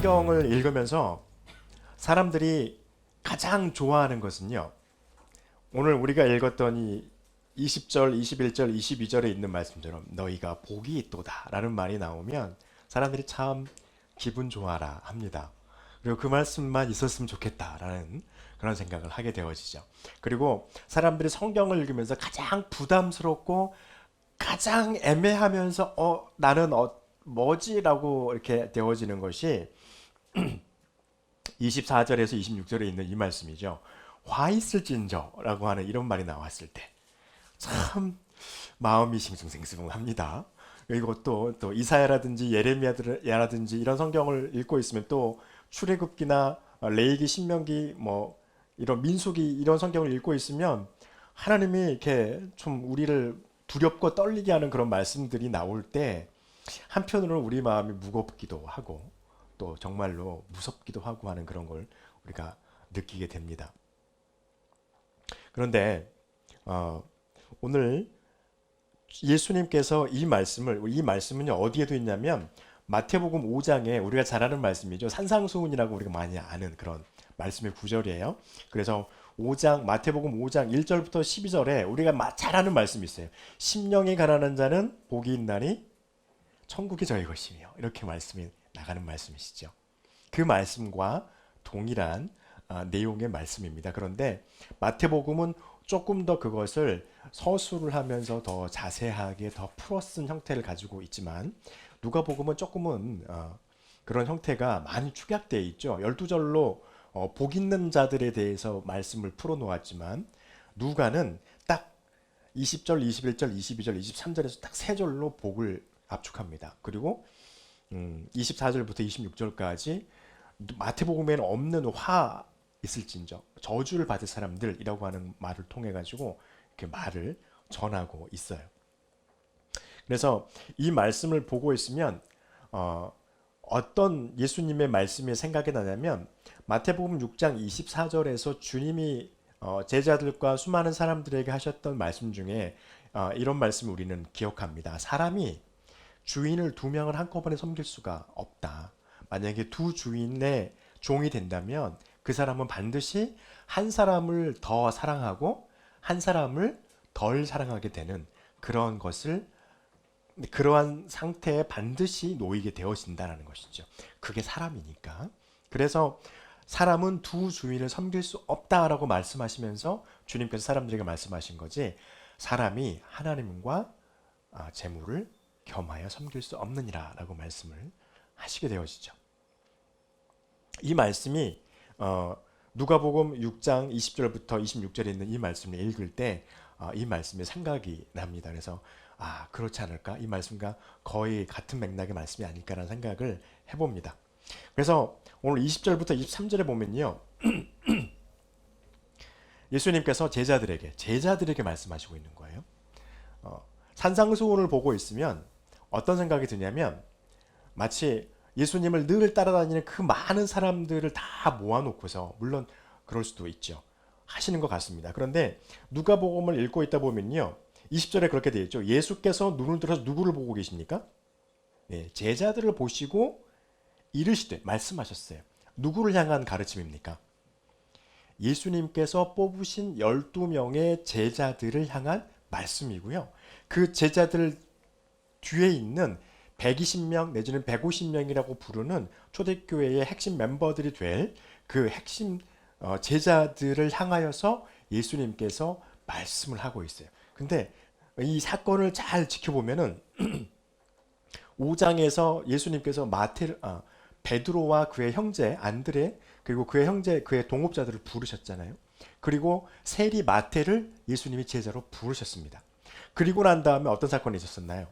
성경을 읽으면서 사람들이 가장 좋아하는 것은요. 오늘 우리가 읽었던 이 20절, 21절, 22절에 있는 말씀처럼 너희가 복이 있도다 라는 말이 나오면 사람들이 참 기분 좋아라 합니다. 그리고 그 말씀만 있었으면 좋겠다라는 그런 생각을 하게 되어지죠. 그리고 사람들이 성경을 읽으면서 가장 부담스럽고 가장 애매하면서 나는 뭐지라고 이렇게 되어지는 것이 24절에서 26절에 있는 이 말씀이죠. 화 있을진저라고 하는 이런 말이 나왔을 때 참 마음이 싱숭생숭합니다. 이것도 또 이사야라든지 예레미야라든지 이런 성경을 읽고 있으면 또 출애굽기나 레위기, 신명기 뭐 이런 민수기 이런 성경을 읽고 있으면 하나님이 이렇게 좀 우리를 두렵고 떨리게 하는 그런 말씀들이 나올 때 한편으로는 우리 마음이 무겁기도 하고 또 정말로 무섭기도 하고 하는 그런 걸 우리가 느끼게 됩니다. 그런데 오늘 예수님께서 이 말씀은요 어디에도 있냐면 마태복음 5장에 우리가 잘 아는 말씀이죠. 산상수훈이라고 우리가 많이 아는 그런 말씀의 구절이에요. 그래서 마태복음 5장 1절부터 12절에 우리가 잘 아는 말씀이 있어요. 심령이 가난한 자는 복이 있나니 천국이 저희 것이며 이렇게 말씀이 나가는 말씀이시죠. 그 말씀과 동일한 내용의 말씀입니다. 그런데 마태복음은 조금 더 그것을 서술을 하면서 더 자세하게 더 풀어 쓴 형태를 가지고 있지만 누가복음은 조금은 그런 형태가 많이 축약되어 있죠. 12절로 복 있는 자들에 대해서 말씀을 풀어 놓았지만 누가는 딱 20절, 21절, 22절, 23절에서 딱 세 절로 복을 압축합니다. 그리고 24절부터 26절까지 마태복음에는 없는 화 있을진저 저주를 받을 사람들이라고 하는 말을 통해 가지고 이렇게 말을 전하고 있어요. 그래서 이 말씀을 보고 있으면 어떤 예수님의 말씀이 생각이 나냐면 마태복음 6장 24절에서 주님이 제자들과 수많은 사람들에게 하셨던 말씀 중에 이런 말씀을 우리는 기억합니다. 사람이 주인을 두 명을 한꺼번에 섬길 수가 없다. 만약에 두 주인의 종이 된다면 그 사람은 반드시 한 사람을 더 사랑하고 한 사람을 덜 사랑하게 되는 그러한 상태에 반드시 놓이게 되어진다는 것이죠. 그게 사람이니까. 그래서 사람은 두 주인을 섬길 수 없다라고 말씀하시면서 주님께서 사람들에게 말씀하신 거지 사람이 하나님과 재물을 겸하여 섬길 수 없느니라 라고 말씀을 하시게 되어지죠. 이 말씀이 누가복음 6장 20절부터 26절에 있는 이 말씀을 읽을 때 이 말씀이 생각이 납니다. 그래서 그렇지 않을까? 이 말씀과 거의 같은 맥락의 말씀이 아닐까라는 생각을 해봅니다. 그래서 오늘 20절부터 23절에 보면요. 예수님께서 제자들에게 말씀하시고 있는 거예요. 산상수훈을 보고 있으면 어떤 생각이 드냐면 마치 예수님을 늘 따라다니는 그 많은 사람들을 다 모아놓고서 물론 그럴 수도 있죠. 하시는 것 같습니다. 그런데 누가복음을 읽고 있다 보면요. 20절에 그렇게 되어 있죠. 예수께서 눈을 들어서 누구를 보고 계십니까? 네, 제자들을 보시고 이르시되 말씀하셨어요. 누구를 향한 가르침입니까? 예수님께서 뽑으신 12명의 제자들을 향한 말씀이고요. 그 제자들 뒤에 있는 120명 내지는 150명이라고 부르는 초대교회의 핵심 멤버들이 될 그 핵심 제자들을 향하여서 예수님께서 말씀을 하고 있어요. 근데 이 사건을 잘 지켜보면은 5장에서 예수님께서 베드로와 그의 형제 안드레 그리고 그의 동업자들을 부르셨잖아요. 그리고 세리 마태를 예수님이 제자로 부르셨습니다. 그리고 난 다음에 어떤 사건이 있었었나요?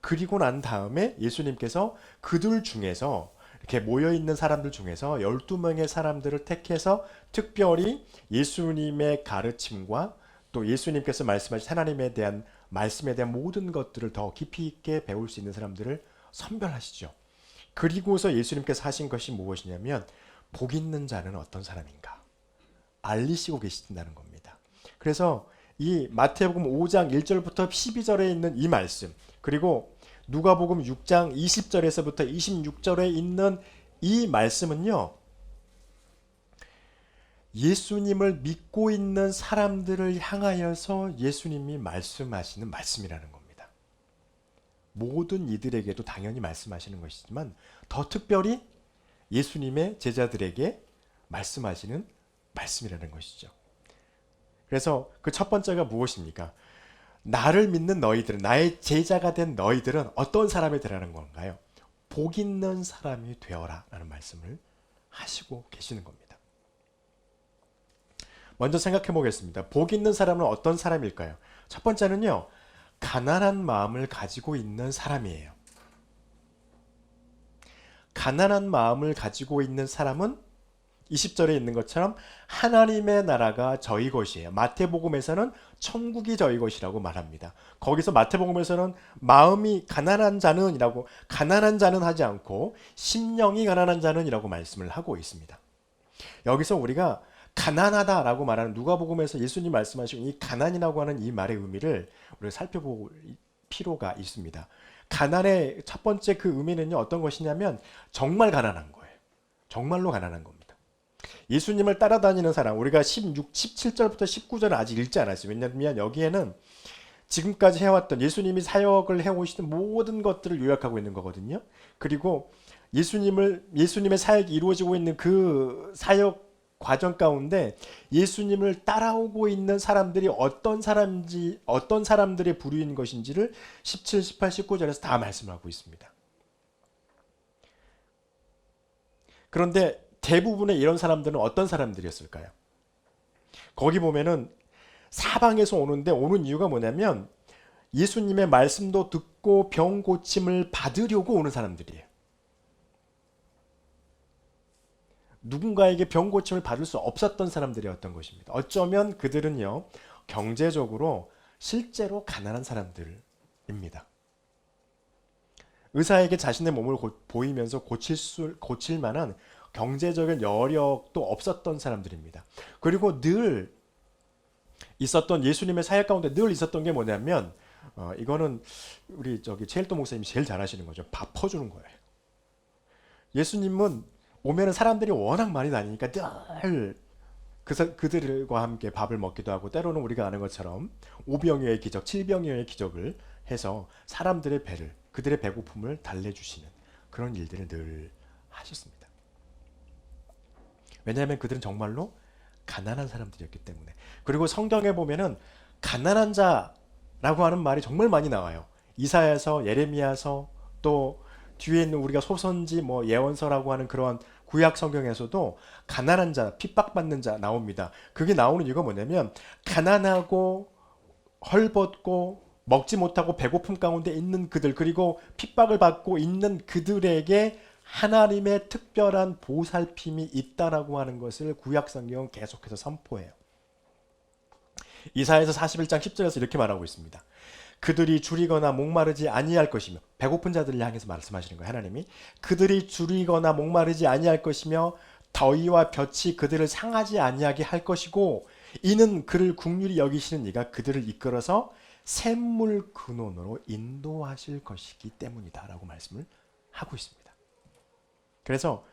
그리고 난 다음에 예수님께서 그들 중에서 이렇게 모여있는 사람들 중에서 12명의 사람들을 택해서 특별히 예수님의 가르침과 또 예수님께서 말씀하신 하나님에 대한 말씀에 대한 모든 것들을 더 깊이 있게 배울 수 있는 사람들을 선별하시죠. 그리고서 예수님께서 하신 것이 무엇이냐면 복 있는 자는 어떤 사람인가 알리시고 계신다는 겁니다. 그래서 이 마태복음 5장 1절부터 12절에 있는 이 말씀 그리고 누가복음 6장 20절에서부터 26절에 있는 이 말씀은요, 예수님을 믿고 있는 사람들을 향하여서 예수님이 말씀하시는 말씀이라는 겁니다. 모든 이들에게도 당연히 말씀하시는 것이지만 더 특별히 예수님의 제자들에게 말씀하시는 말씀이라는 것이죠. 그래서 그 첫 번째가 무엇입니까? 나를 믿는 너희들은, 나의 제자가 된 너희들은 어떤 사람이 되라는 건가요? 복 있는 사람이 되어라 라는 말씀을 하시고 계시는 겁니다. 먼저 생각해 보겠습니다. 복 있는 사람은 어떤 사람일까요? 첫 번째는요, 가난한 마음을 가지고 있는 사람이에요. 가난한 마음을 가지고 있는 사람은 20절에 있는 것처럼 하나님의 나라가 저희 것이에요. 마태복음에서는 천국이 저희 것이라고 말합니다. 거기서 마태복음에서는 마음이 가난한 자는 이라고, 가난한 자는 하지 않고 심령이 가난한 자는 이라고 말씀을 하고 있습니다. 여기서 우리가 가난하다라고 말하는 누가복음에서 예수님 말씀하신 이 가난이라고 하는 이 말의 의미를 우리가 살펴볼 필요가 있습니다. 가난의 첫 번째 그 의미는요, 어떤 것이냐면 정말 가난한 거예요. 정말로 가난한 겁니다. 예수님을 따라다니는 사람, 우리가 17절부터 19절은 아직 읽지 않았어요. 왜냐하면 여기에는 지금까지 해왔던 예수님이 사역을 해오시는 모든 것들을 요약하고 있는 거거든요. 그리고 예수님의 사역이 이루어지고 있는 그 사역 과정 가운데 예수님을 따라오고 있는 사람들이 어떤 사람들의 부류인 것인지를 17, 18, 19절에서 다 말씀하고 있습니다. 그런데 대부분의 이런 사람들은 어떤 사람들이었을까요? 거기 보면은 사방에서 오는 이유가 뭐냐면 예수님의 말씀도 듣고 병 고침을 받으려고 오는 사람들이에요. 누군가에게 병 고침을 받을 수 없었던 사람들이었던 것입니다. 어쩌면 그들은요, 경제적으로 실제로 가난한 사람들입니다. 의사에게 자신의 몸을 보이면서 고칠 만한 경제적인 여력도 없었던 사람들입니다. 그리고 늘 있었던 예수님의 사역 가운데 늘 있었던 게 뭐냐면 이거는 우리 최일도 목사님이 제일 잘하시는 거죠. 밥 퍼주는 거예요. 예수님은 오면은 사람들이 워낙 많이 다니니까 늘 그들과 함께 밥을 먹기도 하고, 때로는 우리가 아는 것처럼 오병이어의 기적, 칠병이어의 기적을 해서 사람들의 배를, 그들의 배고픔을 달래주시는 그런 일들을 늘 하셨습니다. 왜냐하면 그들은 정말로 가난한 사람들이었기 때문에. 그리고 성경에 보면은 가난한 자라고 하는 말이 정말 많이 나와요. 이사야서, 예레미야서, 또 뒤에 있는 우리가 소선지, 예언서라고 하는 그러한 구약 성경에서도 가난한 자, 핍박받는 자 나옵니다. 그게 나오는 이유가 뭐냐면 가난하고 헐벗고 먹지 못하고 배고픔 가운데 있는 그들, 그리고 핍박을 받고 있는 그들에게 하나님의 특별한 보살핌이 있다라고 하는 것을 구약 성경은 계속해서 선포해요. 이사야서 41장 10절에서 이렇게 말하고 있습니다. 그들이 줄이거나 목마르지 아니할 것이며, 배고픈 자들을 향해서 말씀하시는 거예요. 하나님이 그들이 줄이거나 목마르지 아니할 것이며 더위와 볕이 그들을 상하지 아니하게 할 것이고, 이는 그를 긍휼히 여기시는 이가 그들을 이끌어서 샘물 근원으로 인도하실 것이기 때문이다 라고 말씀을 하고 있습니다. 그래서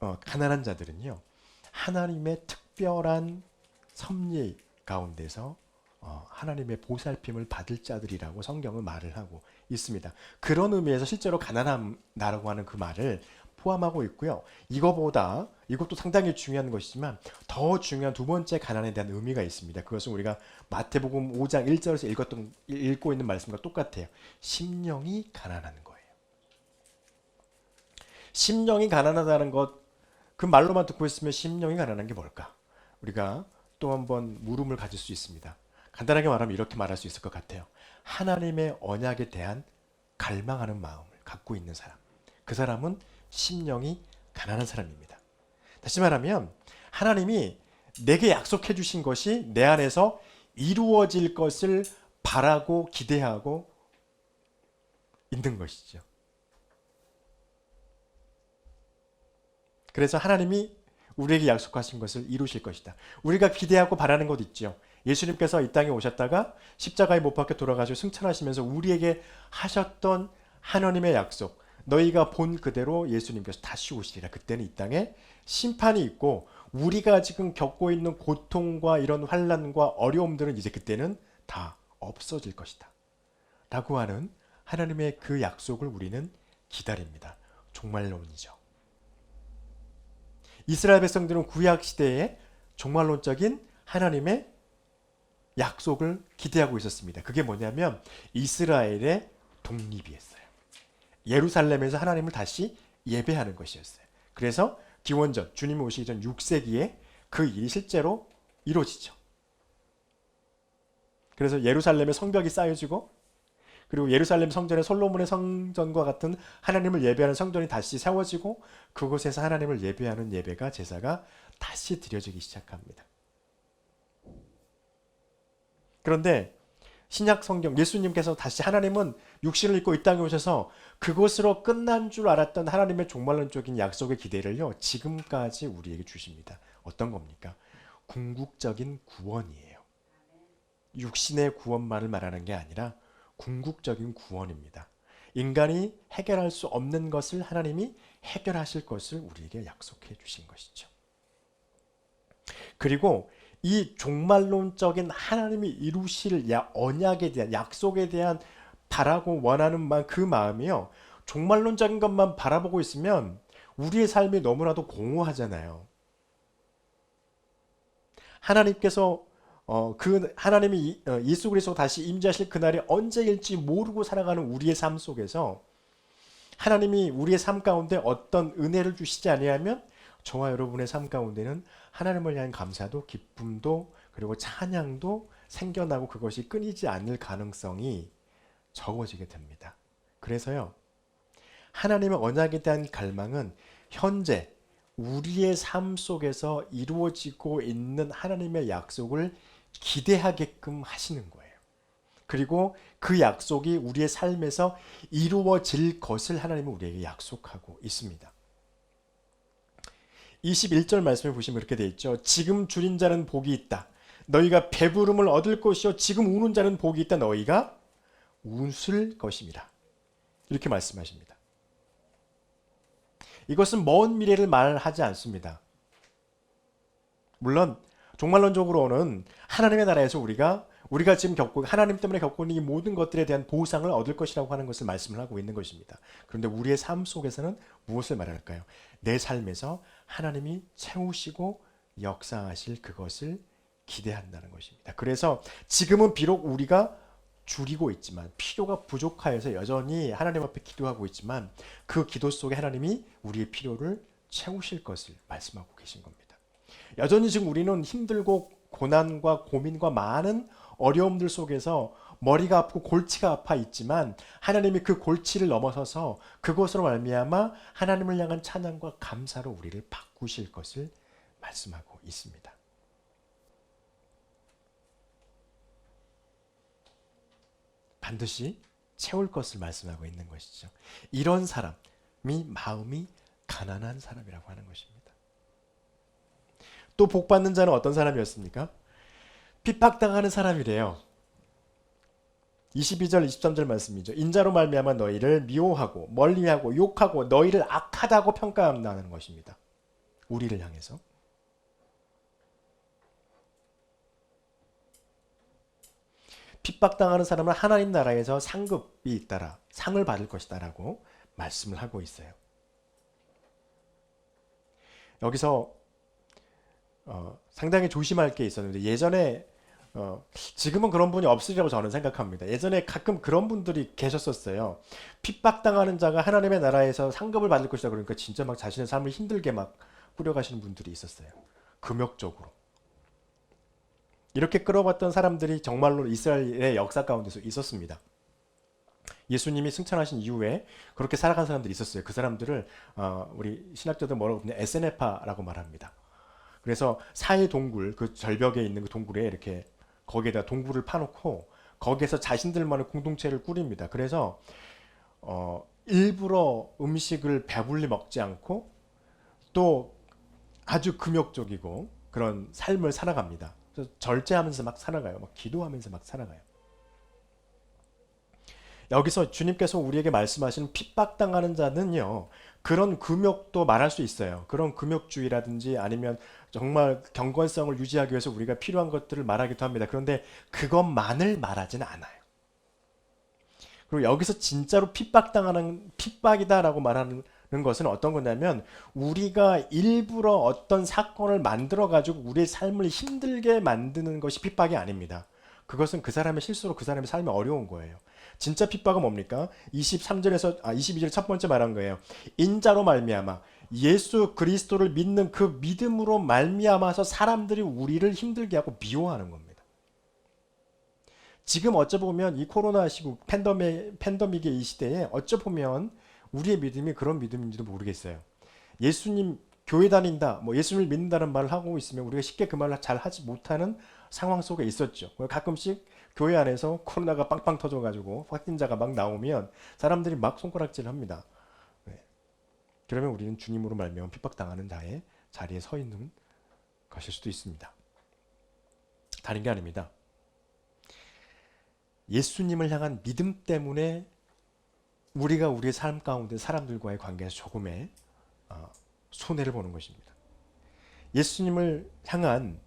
가난한 자들은요, 하나님의 특별한 섭리 가운데서 하나님의 보살핌을 받을 자들이라고 성경은 말을 하고 있습니다. 그런 의미에서 실제로 가난함이라고 하는 그 말을 포함하고 있고요. 이것도 상당히 중요한 것이지만 더 중요한 두 번째 가난에 대한 의미가 있습니다. 그것은 우리가 마태복음 5장 1절에서 읽고 있는 말씀과 똑같아요. 심령이 가난한 거예요. 심령이 가난하다는 것, 그 말로만 듣고 있으면 심령이 가난한 게 뭘까? 우리가 또 한번 물음을 가질 수 있습니다. 간단하게 말하면 이렇게 말할 수 있을 것 같아요. 하나님의 언약에 대한 갈망하는 마음을 갖고 있는 사람, 그 사람은 심령이 가난한 사람입니다. 다시 말하면 하나님이 내게 약속해 주신 것이 내 안에서 이루어질 것을 바라고 기대하고 있는 것이죠. 그래서 하나님이 우리에게 약속하신 것을 이루실 것이다. 우리가 기대하고 바라는 것 있죠. 예수님께서 이 땅에 오셨다가 십자가에 못 박혀 돌아가시고 승천하시면서 우리에게 하셨던 하나님의 약속, 너희가 본 그대로 예수님께서 다시 오시리라. 그때는 이 땅에 심판이 있고 우리가 지금 겪고 있는 고통과 이런 환난과 어려움들은 이제 그때는 다 없어질 것이다 라고 하는 하나님의 그 약속을 우리는 기다립니다. 종말론이죠. 이스라엘 백성들은 구약 시대에 종말론적인 하나님의 약속을 기대하고 있었습니다. 그게 뭐냐면 이스라엘의 독립이었어요. 예루살렘에서 하나님을 다시 예배하는 것이었어요. 그래서 기원전 주님이 오시기 전 6세기에 그 일이 실제로 이루어지죠. 그래서 예루살렘의 성벽이 쌓여지고 그리고 예루살렘 성전에 솔로몬의 성전과 같은 하나님을 예배하는 성전이 다시 세워지고 그곳에서 하나님을 예배하는 예배가 제사가 다시 드려지기 시작합니다. 그런데 신약 성경 예수님께서 다시 하나님은 육신을 입고 이 땅에 오셔서 그것으로 끝난 줄 알았던 하나님의 종말론적인 약속의 기대를요 지금까지 우리에게 주십니다. 어떤 겁니까? 궁극적인 구원이에요. 육신의 구원만을 말하는 게 아니라 궁극적인 구원입니다. 인간이 해결할 수 없는 것을 하나님이 해결하실 것을 우리에게 약속해 주신 것이죠. 그리고 이 종말론적인 하나님이 이루실 언약에 대한 약속에 대한 바라고 원하는 그 마음이요. 종말론적인 것만 바라보고 있으면 우리의 삶이 너무나도 공허하잖아요. 하나님께서 그 하나님이 예수 그리스도 다시 임재하실 그날이 언제일지 모르고 살아가는 우리의 삶 속에서 하나님이 우리의 삶 가운데 어떤 은혜를 주시지 아니하면 저와 여러분의 삶 가운데는 하나님을 위한 감사도 기쁨도 그리고 찬양도 생겨나고 그것이 끊이지 않을 가능성이 적어지게 됩니다. 그래서요. 하나님의 언약에 대한 갈망은 현재 우리의 삶 속에서 이루어지고 있는 하나님의 약속을 기대하게끔 하시는 거예요. 그리고 그 약속이 우리의 삶에서 이루어질 것을 하나님은 우리에게 약속하고 있습니다. 21절 말씀을 보시면 이렇게 되어 있죠. 지금 줄인 자는 복이 있다. 너희가 배부름을 얻을 것이요 지금 우는 자는 복이 있다. 너희가 웃을 것입니다. 이렇게 말씀하십니다. 이것은 먼 미래를 말하지 않습니다. 물론 종말론적으로는 하나님의 나라에서 우리가 지금 하나님 때문에 겪고 있는 이 모든 것들에 대한 보상을 얻을 것이라고 하는 것을 말씀을 하고 있는 것입니다. 그런데 우리의 삶 속에서는 무엇을 말할까요? 내 삶에서 하나님이 채우시고 역사하실 그것을 기대한다는 것입니다. 그래서 지금은 비록 우리가 줄이고 있지만 필요가 부족하여서 여전히 하나님 앞에 기도하고 있지만 그 기도 속에 하나님이 우리의 필요를 채우실 것을 말씀하고 계신 겁니다. 여전히 지금 우리는 힘들고 고난과 고민과 많은 어려움들 속에서 머리가 아프고 골치가 아파 있지만 하나님이 그 골치를 넘어서서 그것으로 말미암아 하나님을 향한 찬양과 감사로 우리를 바꾸실 것을 말씀하고 있습니다. 반드시 채울 것을 말씀하고 있는 것이죠. 이런 사람이 마음이 가난한 사람이라고 하는 것입니다. 또 복받는 자는 어떤 사람이었습니까? 핍박당하는 사람이래요. 22절 23절 말씀이죠. 인자로 말미암아 너희를 미워하고 멀리하고 욕하고 너희를 악하다고 평가한다는 것입니다. 우리를 향해서. 핍박당하는 사람은 하나님 나라에서 상급이 있다라 상을 받을 것이다 라고 말씀을 하고 있어요. 여기서 상당히 조심할 게 있었는데 예전에 지금은 그런 분이 없으리라고 저는 생각합니다. 예전에 가끔 그런 분들이 계셨었어요. 핍박당하는 자가 하나님의 나라에서 상급을 받을 것이다 그러니까 진짜 막 자신의 삶을 힘들게 막 꾸려가시는 분들이 있었어요. 금욕적으로. 이렇게 끌어봤던 사람들이 정말로 이스라엘의 역사 가운데서 있었습니다. 예수님이 승천하신 이후에 그렇게 살아간 사람들이 있었어요. 그 사람들을 우리 신학자들 뭐라고 부르냐 에세네파라고 말합니다. 그래서 사해 동굴 그 절벽에 있는 그 동굴에 이렇게 거기에다 동굴을 파놓고 거기에서 자신들만의 공동체를 꾸립니다. 그래서 일부러 음식을 배불리 먹지 않고 또 아주 금욕적이고 그런 삶을 살아갑니다. 절제하면서 막 살아가요. 막 기도하면서 막 살아가요. 여기서 주님께서 우리에게 말씀하시는 핍박당하는 자는요, 그런 금욕도 말할 수 있어요. 그런 금욕주의라든지 아니면 정말 경건성을 유지하기 위해서 우리가 필요한 것들을 말하기도 합니다. 그런데 그것만을 말하지는 않아요. 그리고 여기서 진짜로 핍박당하는 핍박이다라고 말하는 것은 어떤 거냐면, 우리가 일부러 어떤 사건을 만들어 가지고 우리의 삶을 힘들게 만드는 것이 핍박이 아닙니다. 그것은 그 사람의 실수로 그 사람의 삶이 어려운 거예요. 진짜 핍박은 뭡니까? 22절 첫 번째 말한 거예요. 인자로 말미암아 예수 그리스도를 믿는 그 믿음으로 말미암아서 사람들이 우리를 힘들게 하고 미워하는 겁니다. 지금 어쩌보면 이 코로나 시국 팬데믹의 이 시대에 어쩌보면 우리의 믿음이 그런 믿음인지도 모르겠어요. 예수님 교회 다닌다, 뭐 예수님을 믿는다는 말을 하고 있으면 우리가 쉽게 그 말을 잘 하지 못하는 상황 속에 있었죠. 가끔씩 교회 안에서 코로나가 빵빵 터져가지고 확진자가 막 나오면 사람들이 막 손가락질을 합니다. 네. 그러면 우리는 주님으로 말미암아 핍박당하는 자의 자리에 서 있는 것일 수도 있습니다. 다른 게 아닙니다. 예수님을 향한 믿음 때문에 우리가 우리의 삶 가운데 사람들과의 관계에서 조금의 손해를 보는 것입니다. 예수님을 향한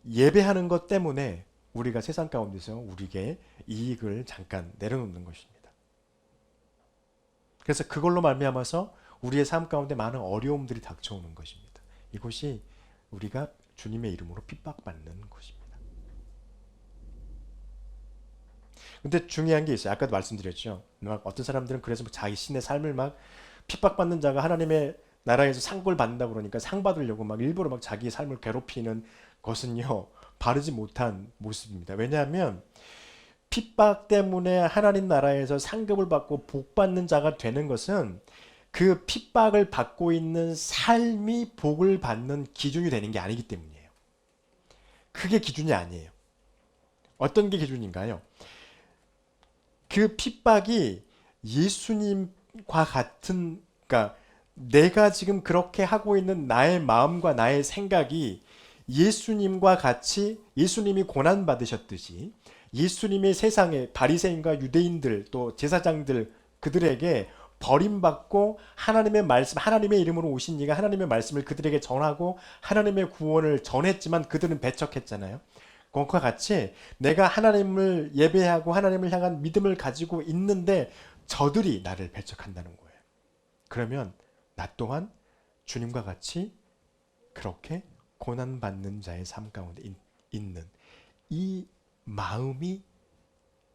예배하는 것 때문에 우리가 세상 가운데서 우리에게 이익을 잠깐 내려놓는 것입니다. 그래서 그걸로 말미암아서 우리의 삶 가운데 많은 어려움들이 닥쳐오는 것입니다. 이것이 우리가 주님의 이름으로 핍박받는 것입니다. 근데 중요한 게 있어요. 아까도 말씀드렸죠. 막 어떤 사람들은 그래서 자기 신의 삶을 막 핍박받는 자가 하나님의 나라에서 상을 받는다 그러니까 상 받으려고 막 일부러 막 자기의 삶을 괴롭히는 것은요, 바르지 못한 모습입니다. 왜냐하면 핍박 때문에 하나님 나라에서 상급을 받고 복 받는 자가 되는 것은 그 핍박을 받고 있는 삶이 복을 받는 기준이 되는 게 아니기 때문이에요. 그게 기준이 아니에요. 어떤 게 기준인가요? 그 핍박이 예수님과 같은, 그러니까 내가 지금 그렇게 하고 있는 나의 마음과 나의 생각이 예수님과 같이 예수님이 고난 받으셨듯이 예수님이 세상에 바리새인과 유대인들 또 제사장들 그들에게 버림받고 하나님의 말씀, 하나님의 이름으로 오신 이가 하나님의 말씀을 그들에게 전하고 하나님의 구원을 전했지만 그들은 배척했잖아요. 그것과 같이 내가 하나님을 예배하고 하나님을 향한 믿음을 가지고 있는데 저들이 나를 배척한다는 거예요. 그러면 나 또한 주님과 같이 그렇게 고난받는 자의 삶 가운데 있는 이 마음이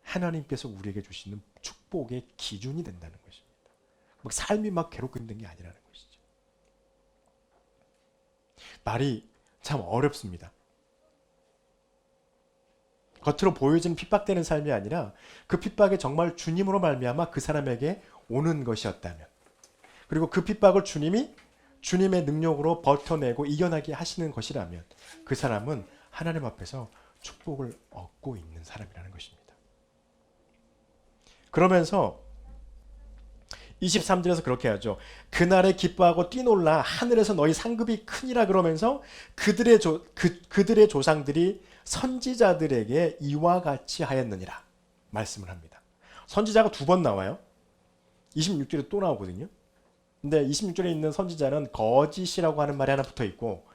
하나님께서 우리에게 주시는 축복의 기준이 된다는 것입니다. 막 삶이 막 괴롭고 힘든 게 아니라는 것이죠. 말이 참 어렵습니다. 겉으로 보여지는 핍박되는 삶이 아니라 그 핍박이 정말 주님으로 말미암아 그 사람에게 오는 것이었다면, 그리고 그 핍박을 주님이 주님의 능력으로 버텨내고 이겨나게 하시는 것이라면 그 사람은 하나님 앞에서 축복을 얻고 있는 사람이라는 것입니다. 그러면서 23절에서 그렇게 하죠. 그날에 기뻐하고 뛰놀라 하늘에서 너희 상급이 크니라 그러면서 그들의 조상들이 선지자들에게 이와 같이 하였느니라 말씀을 합니다. 선지자가 두 번 나와요. 26절에 또 나오거든요. 근데 26절에 있는 선지자는 거짓이라고 하는 말이 하나 붙어 있고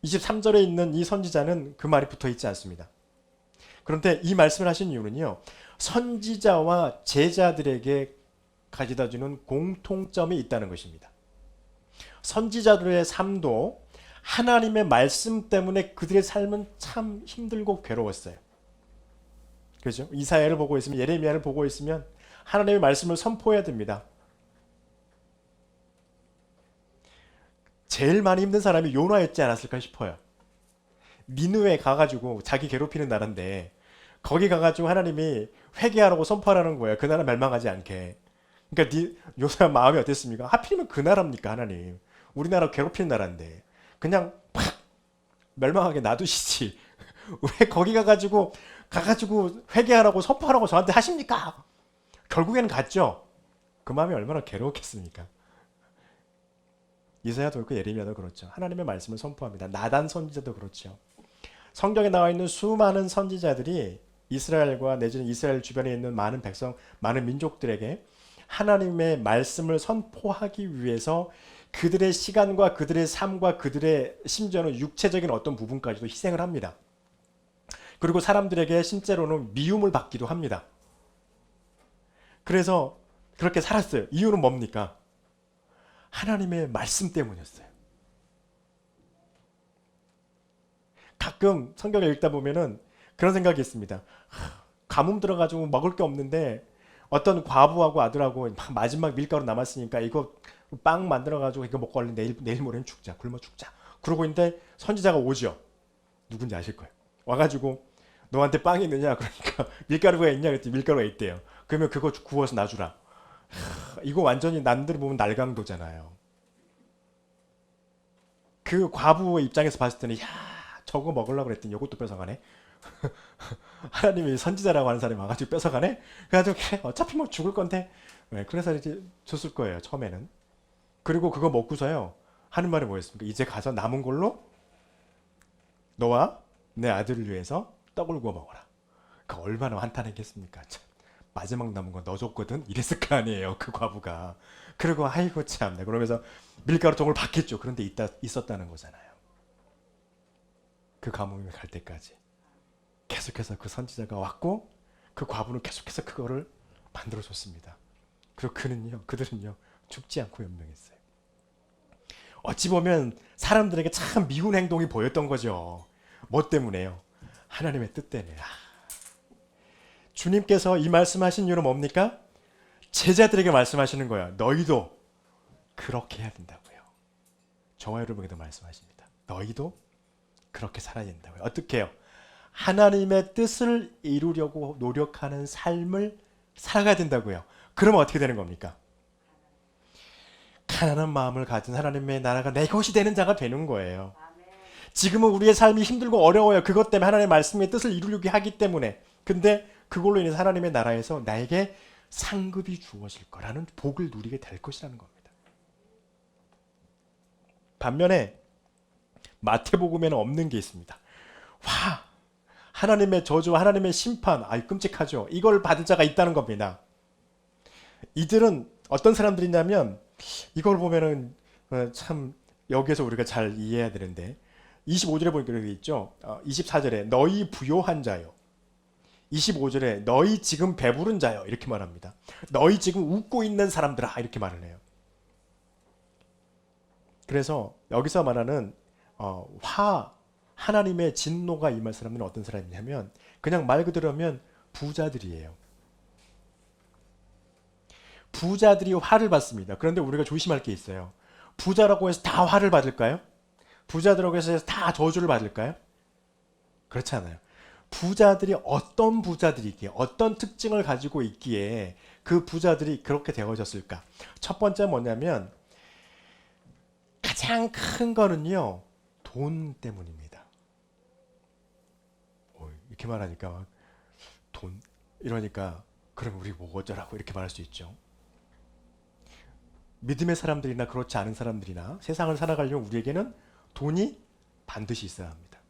23절에 있는 이 선지자는 그 말이 붙어 있지 않습니다. 그런데 이 말씀을 하신 이유는요, 선지자와 제자들에게 가져다 주는 공통점이 있다는 것입니다. 선지자들의 삶도 하나님의 말씀 때문에 그들의 삶은 참 힘들고 괴로웠어요. 그렇죠? 이사야를 보고 있으면, 예레미야를 보고 있으면 하나님의 말씀을 선포해야 됩니다. 제일 많이 힘든 사람이 요나였지 않았을까 싶어요. 니느웨 가가지고 자기 괴롭히는 나라인데 거기 가가지고 하나님이 회개하라고 선포하라는 거예요. 그 나라 멸망하지 않게. 그러니까 요나 마음이 어땠습니까? 하필이면 그 나라입니까, 하나님? 우리나라 괴롭히는 나라인데 그냥 팍 멸망하게 놔두시지. 왜 거기 가가지고 회개하라고 선포하라고 저한테 하십니까? 결국에는 갔죠. 그 마음이 얼마나 괴로웠겠습니까? 이사야도 그렇고 예레미야도 그렇죠. 하나님의 말씀을 선포합니다. 나단 선지자도 그렇죠. 성경에 나와 있는 수많은 선지자들이 이스라엘과 내지는 이스라엘 주변에 있는 많은 백성, 많은 민족들에게 하나님의 말씀을 선포하기 위해서 그들의 시간과 그들의 삶과 그들의 심지어는 육체적인 어떤 부분까지도 희생을 합니다. 그리고 사람들에게 실제로는 미움을 받기도 합니다. 그래서 그렇게 살았어요. 이유는 뭡니까? 하나님의 말씀 때문이었어요. 가끔 성경을 읽다 보면은 그런 생각이 있습니다. 가뭄 들어가지고 먹을 게 없는데 어떤 과부하고 아들하고 마지막 밀가루 남았으니까 이거 빵 만들어가지고 이거 먹고 얼른 내일 모레는 죽자. 굶어 죽자. 그러고 있는데 선지자가 오죠. 누군지 아실 거예요. 와가지고 너한테 빵이 있느냐? 그러니까 밀가루가 있냐? 그랬더니 밀가루가 있대요. 그러면 그거 구워서 놔주라. 이거 완전히 남들이 보면 날강도잖아요. 그 과부의 입장에서 봤을 때는 야 저거 먹으려고 그랬더니 이것도 뺏어가네. 하나님이 선지자라고 하는 사람이 와가지고 뺏어가네. 그래가지고 그래, 어차피 뭐 죽을 건데. 네, 그래서 이제 줬을 거예요 처음에는. 그리고 그거 먹고서요 하는 말이 뭐였습니까? 이제 가서 남은 걸로 너와 내 아들을 위해서 떡을 구워 먹어라. 그 얼마나 한탄했겠습니까? 참, 마지막 남은 거 너 줬거든 이랬을 거 아니에요 그 과부가. 그리고 아이고 참나 그러면서 밀가루 통을 받겠죠. 그런데 있었다는 거잖아요. 그 가뭄이 갈 때까지 계속해서 그 선지자가 왔고 그 과부는 계속해서 그거를 만들어 줬습니다. 그리고 그들은요 죽지 않고 연명했어요. 어찌 보면 사람들에게 참 미운 행동이 보였던 거죠. 뭐 때문에요? 하나님의 뜻 때문에. 주님께서 이 말씀하신 이유는 뭡니까? 제자들에게 말씀하시는 거예요. 너희도 그렇게 해야 된다고요. 저와 여러분에게도 말씀하십니다. 너희도 그렇게 살아야 된다고요. 어떻게 해요? 하나님의 뜻을 이루려고 노력하는 삶을 살아가야 된다고요. 그러면 어떻게 되는 겁니까? 가난한 마음을 가진 하나님의 나라가 내 것이 되는 자가 되는 거예요. 지금은 우리의 삶이 힘들고 어려워요. 그것 때문에 하나님의 말씀의 뜻을 이루려고 하기 때문에. 근데 그걸로 인해서 하나님의 나라에서 나에게 상급이 주어질 거라는 복을 누리게 될 것이라는 겁니다. 반면에 마태복음에는 없는 게 있습니다. 하나님의 저주와 하나님의 심판, 끔찍하죠. 이걸 받을 자가 있다는 겁니다. 이들은 어떤 사람들이냐면 이걸 보면은 참 여기에서 우리가 잘 이해해야 되는데 25절에 보니까 여기 있죠. 24절에 너희 부요한 자요. 25절에 너희 지금 배부른 자요. 이렇게 말합니다. 너희 지금 웃고 있는 사람들아 이렇게 말을 해요. 그래서 여기서 말하는 하나님의 진노가 임할 사람은 어떤 사람이냐면 그냥 말 그대로 하면 부자들이에요. 부자들이 화를 받습니다. 그런데 우리가 조심할 게 있어요. 부자라고 해서 다 화를 받을까요? 부자들라고 해서 다 저주를 받을까요? 그렇지 않아요. 부자들이 어떤 부자들이기에 어떤 특징을 가지고 있기에 그 부자들이 그렇게 되어졌을까? 첫 번째 뭐냐면 가장 큰 거는요. 돈 때문입니다. 이렇게 말하니까 돈 이러니까 그럼 우리 뭐 어쩌라고 이렇게 말할 수 있죠. 믿음의 사람들이나 그렇지 않은 사람들이나 세상을 살아가려면 우리에게는 돈이 반드시 있어야 합니다.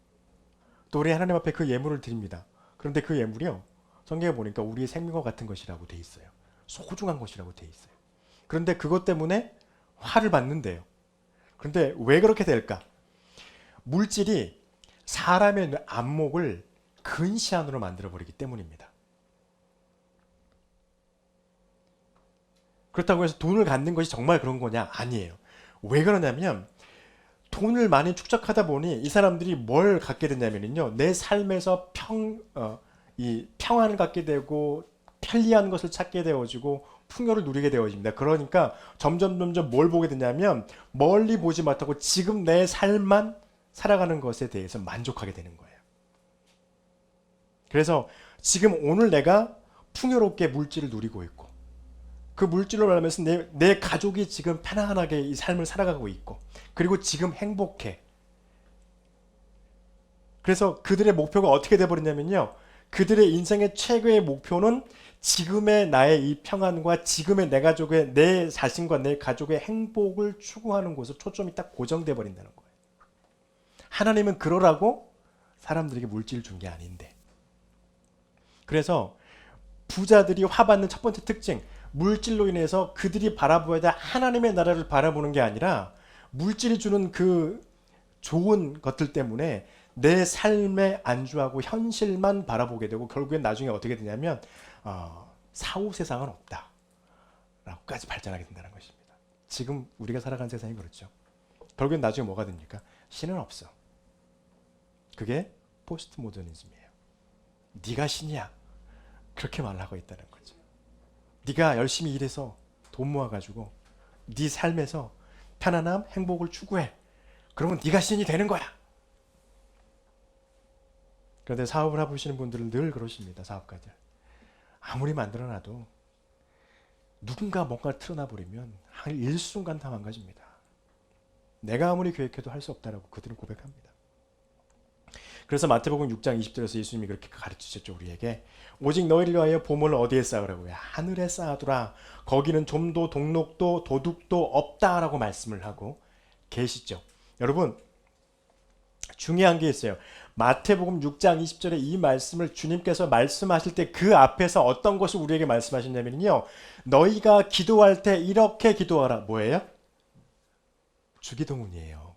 또 우리 하나님 앞에 그 예물을 드립니다. 그런데 그 예물이요. 성경에 보니까 우리의 생명과 같은 것이라고 돼 있어요. 소중한 것이라고 돼 있어요. 그런데 그것 때문에 화를 받는데요. 그런데 왜 그렇게 될까? 물질이 사람의 안목을 근시안으로 만들어버리기 때문입니다. 그렇다고 해서 돈을 갖는 것이 정말 그런 거냐? 아니에요. 왜 그러냐면 돈을 많이 축적하다 보니 이 사람들이 뭘 갖게 되냐면요. 내 삶에서 이 평안을 갖게 되고 편리한 것을 찾게 되어지고 풍요를 누리게 되어집니다. 그러니까 점점 뭘 보게 되냐면 멀리 보지 못하고 지금 내 삶만 살아가는 것에 대해서 만족하게 되는 거예요. 그래서 지금 오늘 내가 풍요롭게 물질을 누리고 있고 그 물질로 말하면서 내 가족이 지금 편안하게 이 삶을 살아가고 있고 그리고 지금 행복해. 그래서 그들의 목표가 어떻게 돼버리냐면요. 그들의 인생의 최고의 목표는 지금의 나의 이 평안과 지금의 내 자신과 내 가족의 행복을 추구하는 곳으로 초점이 딱 고정돼 버린다는 거예요. 하나님은 그러라고 사람들에게 물질을 준 게 아닌데 그래서 부자들이 화받는 첫 번째 특징, 물질로 인해서 그들이 바라보아야 될 하나님의 나라를 바라보는 게 아니라 물질이 주는 그 좋은 것들 때문에 내 삶에 안주하고 현실만 바라보게 되고 결국엔 나중에 어떻게 되냐면 사후 세상은 없다 라고까지 발전하게 된다는 것입니다. 지금 우리가 살아가는 세상이 그렇죠. 결국엔 나중에 뭐가 됩니까? 신은 없어. 그게 포스트 모더니즘이에요. 네가 신이야. 그렇게 말하고 있다는 거죠. 네가 열심히 일해서 돈 모아가지고 네 삶에서 편안함, 행복을 추구해. 그러면 네가 신이 되는 거야. 그런데 사업을 해보시는 분들은 늘 그러십니다. 사업가들. 아무리 만들어놔도 누군가 뭔가를 틀어놔 버리면 한 일순간 다 망가집니다. 내가 아무리 계획해도 할 수 없다라고 그들은 고백합니다. 그래서 마태복음 6장 20절에서 예수님이 그렇게 가르치셨죠. 우리에게 오직 너희를 위하여 보물을 어디에 쌓으라고요? 하늘에 쌓아두라. 거기는 좀도 동록도 도둑도 없다라고 말씀을 하고 계시죠. 여러분 중요한 게 있어요. 마태복음 6장 20절에 이 말씀을 주님께서 말씀하실 때 그 앞에서 어떤 것을 우리에게 말씀하셨냐면요. 너희가 기도할 때 이렇게 기도하라. 뭐예요? 주기도문이에요.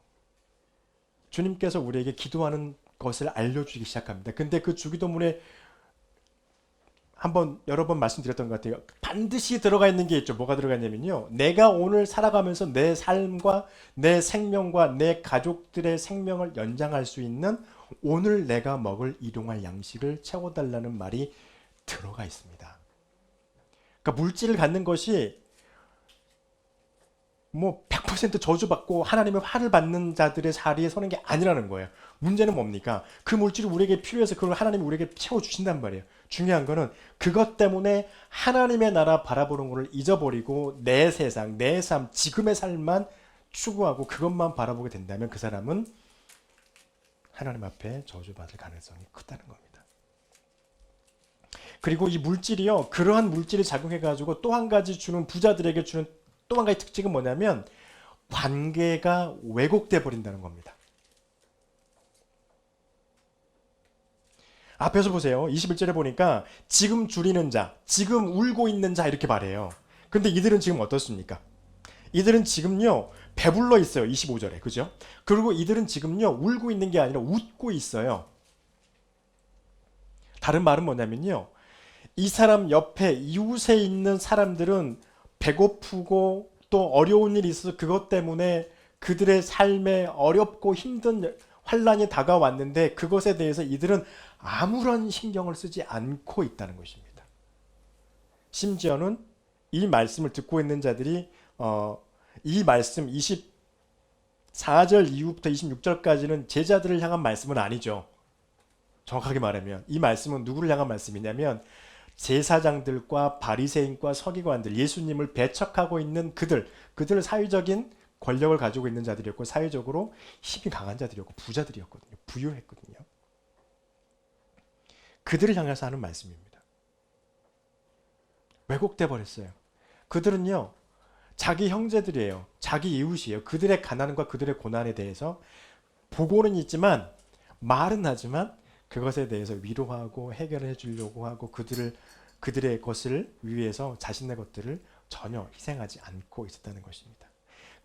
주님께서 우리에게 기도하는 것을 알려주기 시작합니다. 근데 그 주기도문에 한번 여러 번 말씀드렸던 것 같아요. 반드시 들어가 있는 게 있죠. 뭐가 들어가 있냐면요. 내가 오늘 살아가면서 내 삶과 내 생명과 내 가족들의 생명을 연장할 수 있는 오늘 내가 먹을 일용할 양식을 채워달라는 말이 들어가 있습니다. 그러니까 물질을 갖는 것이 뭐 100% 저주받고 하나님의 화를 받는 자들의 자리에 서는 게 아니라는 거예요. 문제는 뭡니까? 그 물질이 우리에게 필요해서 그걸 하나님이 우리에게 채워주신단 말이에요. 중요한 거는 그것 때문에 하나님의 나라 바라보는 것을 잊어버리고 내 세상, 내 삶, 지금의 삶만 추구하고 그것만 바라보게 된다면 그 사람은 하나님 앞에 저주받을 가능성이 크다는 겁니다. 그리고 이 물질이요. 그러한 물질이 작용해가지고 또 한 가지 주는 부자들에게 주는 또 한 가지 특징은 뭐냐면 관계가 왜곡돼 버린다는 겁니다. 앞에서 보세요. 21절에 보니까 지금 줄이는 자, 지금 울고 있는 자 이렇게 말해요. 근데 이들은 지금 어떻습니까? 이들은 지금요 배불러 있어요. 25절에 그죠? 그리고 이들은 지금요 울고 있는 게 아니라 웃고 있어요. 다른 말은 뭐냐면요. 이 사람 옆에 이웃에 있는 사람들은 배고프고 또 어려운 일이 있어서 그것 때문에 그들의 삶에 어렵고 힘든 환란이 다가왔는데 그것에 대해서 이들은 아무런 신경을 쓰지 않고 있다는 것입니다. 심지어는 이 말씀을 듣고 있는 자들이 이 말씀 24절 이후부터 26절까지는 제자들을 향한 말씀은 아니죠. 정확하게 말하면 이 말씀은 누구를 향한 말씀이냐면 제사장들과 바리새인과 서기관들, 예수님을 배척하고 있는 그들 사회적인 권력을 가지고 있는 자들이었고 사회적으로 힘이 강한 자들이었고 부자들이었거든요. 부유했거든요. 그들을 향해서 하는 말씀입니다. 왜곡돼 버렸어요. 그들은요. 자기 형제들이에요. 자기 이웃이에요. 그들의 가난과 그들의 고난에 대해서 보고는 있지만 말은 하지만 그것에 대해서 위로하고 해결해 주려고 하고 그들의 것을 위해서 자신의 것들을 전혀 희생하지 않고 있었다는 것입니다.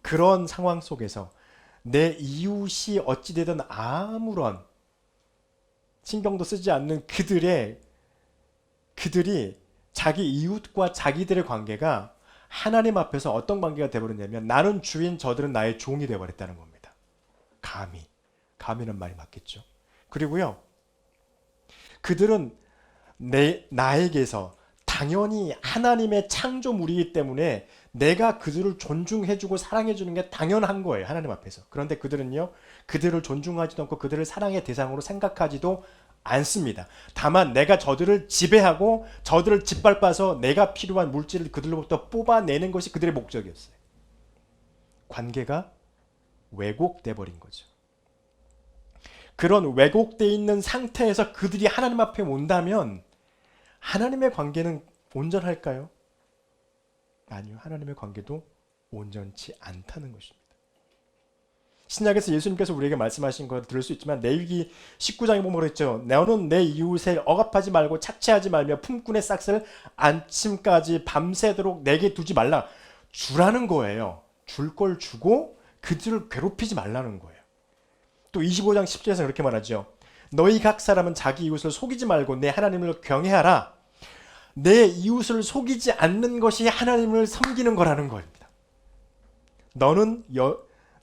그런 상황 속에서 내 이웃이 어찌되든 아무런 신경도 쓰지 않는 그들이 자기 이웃과 자기들의 관계가 하나님 앞에서 어떤 관계가 되어버렸냐면 나는 주인 저들은 나의 종이 되어버렸다는 겁니다. 감히는 말이 맞겠죠. 그리고요. 그들은 나에게서 당연히 하나님의 창조물이기 때문에 내가 그들을 존중해주고 사랑해주는 게 당연한 거예요. 하나님 앞에서. 그런데 그들은요. 그들을 존중하지도 않고 그들을 사랑의 대상으로 생각하지도 않습니다. 다만 내가 저들을 지배하고 저들을 짓밟아서 내가 필요한 물질을 그들로부터 뽑아내는 것이 그들의 목적이었어요. 관계가 왜곡돼 버린 거죠. 그런 왜곡되어 있는 상태에서 그들이 하나님 앞에 온다면 하나님의 관계는 온전할까요? 아니요. 하나님의 관계도 온전치 않다는 것입니다. 신약에서 예수님께서 우리에게 말씀하신 걸 들을 수 있지만 레위기 19장에 보면 그랬죠. 너는 내 이웃을 억압하지 말고 착취하지 말며 품꾼의 싹을 안침까지 밤새도록 내게 두지 말라. 주라는 거예요. 줄 걸 주고 그들을 괴롭히지 말라는 거예요. 또 25장 10절에서 그렇게 말하죠. 너희 각 사람은 자기 이웃을 속이지 말고 내 하나님을 경외하라. 내 이웃을 속이지 않는 것이 하나님을 섬기는 거라는 겁니다.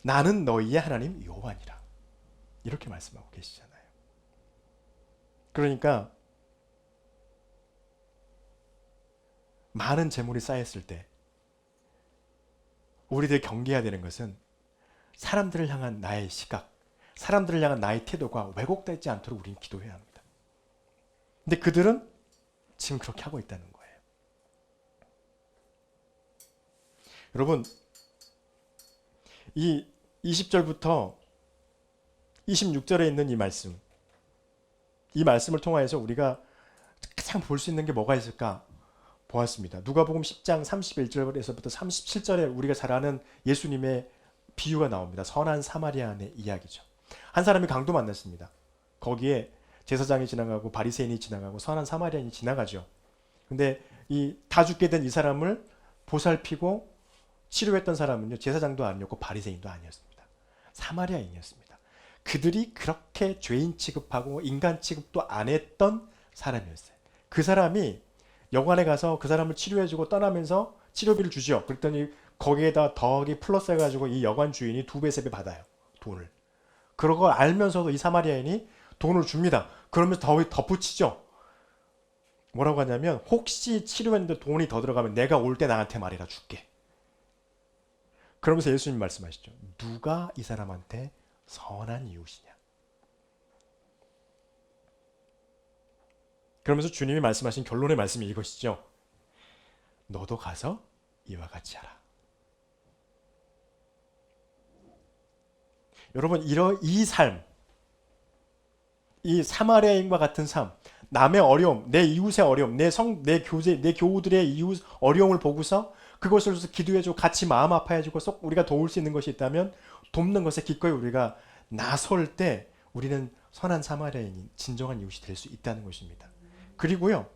나는 너희의 하나님 여호와니라. 이렇게 말씀하고 계시잖아요. 그러니까 많은 재물이 쌓였을 때 우리들이 경계해야 되는 것은 사람들을 향한 나의 시각, 사람들을 향한 나의 태도가 왜곡되지 않도록 우리는 기도해야 합니다. 근데 그들은 지금 그렇게 하고 있다는 거예요. 여러분, 이 20절부터 26절에 있는 이 말씀을 통하여서 우리가 가장 볼 수 있는 게 뭐가 있을까 보았습니다. 누가복음 10장 31절에서부터 37절에 우리가 잘 아는 예수님의 비유가 나옵니다. 선한 사마리아인의 이야기죠. 한 사람이 강도 만났습니다. 거기에 제사장이 지나가고 바리새인이 지나가고 선한 사마리아인이 지나가죠. 근데 이 다 죽게 된 이 사람을 보살피고 치료했던 사람은요, 제사장도 아니었고 바리새인도 아니었습니다. 사마리아인이었습니다. 그들이 그렇게 죄인 취급하고 인간 취급도 안 했던 사람이었어요. 그 사람이 여관에 가서 그 사람을 치료해주고 떠나면서 치료비를 주죠. 그랬더니 거기에다 더하기 플러스 해가지고 이 여관 주인이 2배, 3배 받아요. 돈을. 그런 걸 알면서도 이 사마리아인이 돈을 줍니다. 그러면서 더 덧붙이죠. 뭐라고 하냐면 혹시 치료했는데 돈이 더 들어가면 내가 올 때 나한테 말해라 줄게. 그러면서 예수님 말씀하시죠. 누가 이 사람한테 선한 이웃이냐. 그러면서 주님이 말씀하신 결론의 말씀이 이것이죠. 너도 가서 이와 같이 하라. 여러분, 이 삶, 이 사마리아인과 같은 삶, 남의 어려움, 내 이웃의 어려움, 내 교우들의 이웃 어려움을 보고서 그것을 기도해주고 같이 마음 아파해주고 속 우리가 도울 수 있는 것이 있다면 돕는 것에 기꺼이 우리가 나설 때 우리는 선한 사마리아인이 진정한 이웃이 될 수 있다는 것입니다. 그리고요,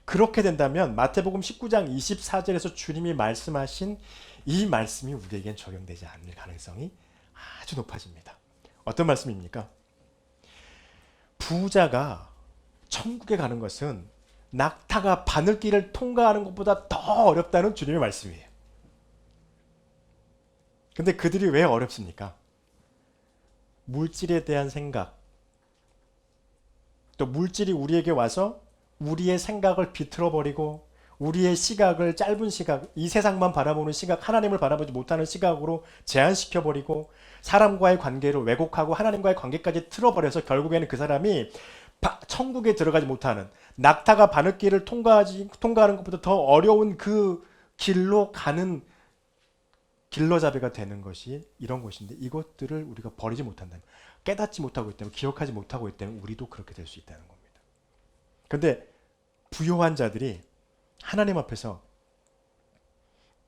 그렇게 된다면 마태복음 19장 24절에서 주님이 말씀하신 이 말씀이 우리에겐 적용되지 않을 가능성이 아주 높아집니다. 어떤 말씀입니까? 부자가 천국에 가는 것은 낙타가 바늘길을 통과하는 것보다 더 어렵다는 주님의 말씀이에요. 근데 그들이 왜 어렵습니까? 물질에 대한 생각, 또 물질이 우리에게 와서 우리의 생각을 비틀어버리고 우리의 시각을 짧은 시각, 이 세상만 바라보는 시각, 하나님을 바라보지 못하는 시각으로 제한시켜버리고 사람과의 관계를 왜곡하고 하나님과의 관계까지 틀어버려서 결국에는 그 사람이 천국에 들어가지 못하는, 낙타가 바늘길을 통과하는 것보다 더 어려운 그 길로 가는 길러잡이가 되는 것이 이런 것인데, 이것들을 우리가 버리지 못한다면, 깨닫지 못하고 있다면, 기억하지 못하고 있다면 우리도 그렇게 될 수 있다는 겁니다. 그런데 부요한 자들이 하나님 앞에서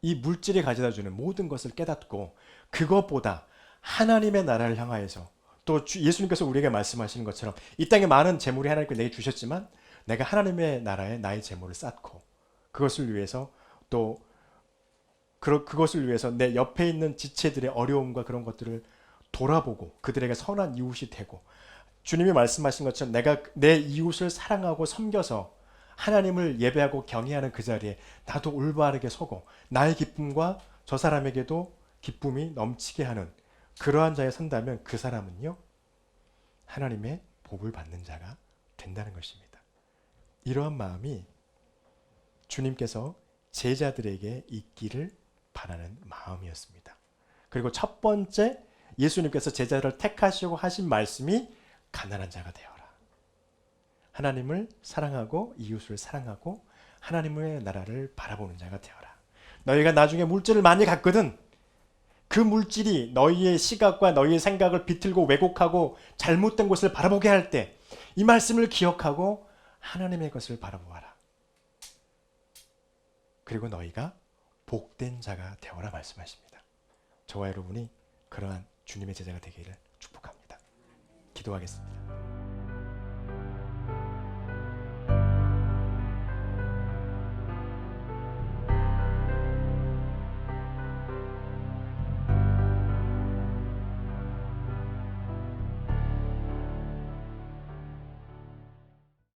이 물질이 가져다주는 모든 것을 깨닫고 그것보다 하나님의 나라를 향하여서, 또 예수님께서 우리에게 말씀하시는 것처럼 이 땅에 많은 재물이 하나님께 내게 주셨지만 내가 하나님의 나라에 나의 재물을 쌓고 그것을 위해서 또 그것을 위해서 내 옆에 있는 지체들의 어려움과 그런 것들을 돌아보고 그들에게 선한 이웃이 되고, 주님이 말씀하신 것처럼 내가 내 이웃을 사랑하고 섬겨서 하나님을 예배하고 경외하는 그 자리에 나도 올바르게 서고 나의 기쁨과 저 사람에게도 기쁨이 넘치게 하는 그러한 자에 선다면 그 사람은요, 하나님의 복을 받는 자가 된다는 것입니다. 이러한 마음이 주님께서 제자들에게 있기를 바라는 마음이었습니다. 그리고 첫 번째 예수님께서 제자를 택하시고 하신 말씀이 가난한 자가 되어라. 하나님을 사랑하고 이웃을 사랑하고 하나님의 나라를 바라보는 자가 되어라. 너희가 나중에 물질을 많이 갖거든 그 물질이 너희의 시각과 너희의 생각을 비틀고 왜곡하고 잘못된 것을 바라보게 할 때 이 말씀을 기억하고 하나님의 것을 바라보아라. 그리고 너희가 복된 자가 되어라 말씀하십니다. 저와 여러분이 그러한 주님의 제자가 되기를 축복합니다. 기도하겠습니다.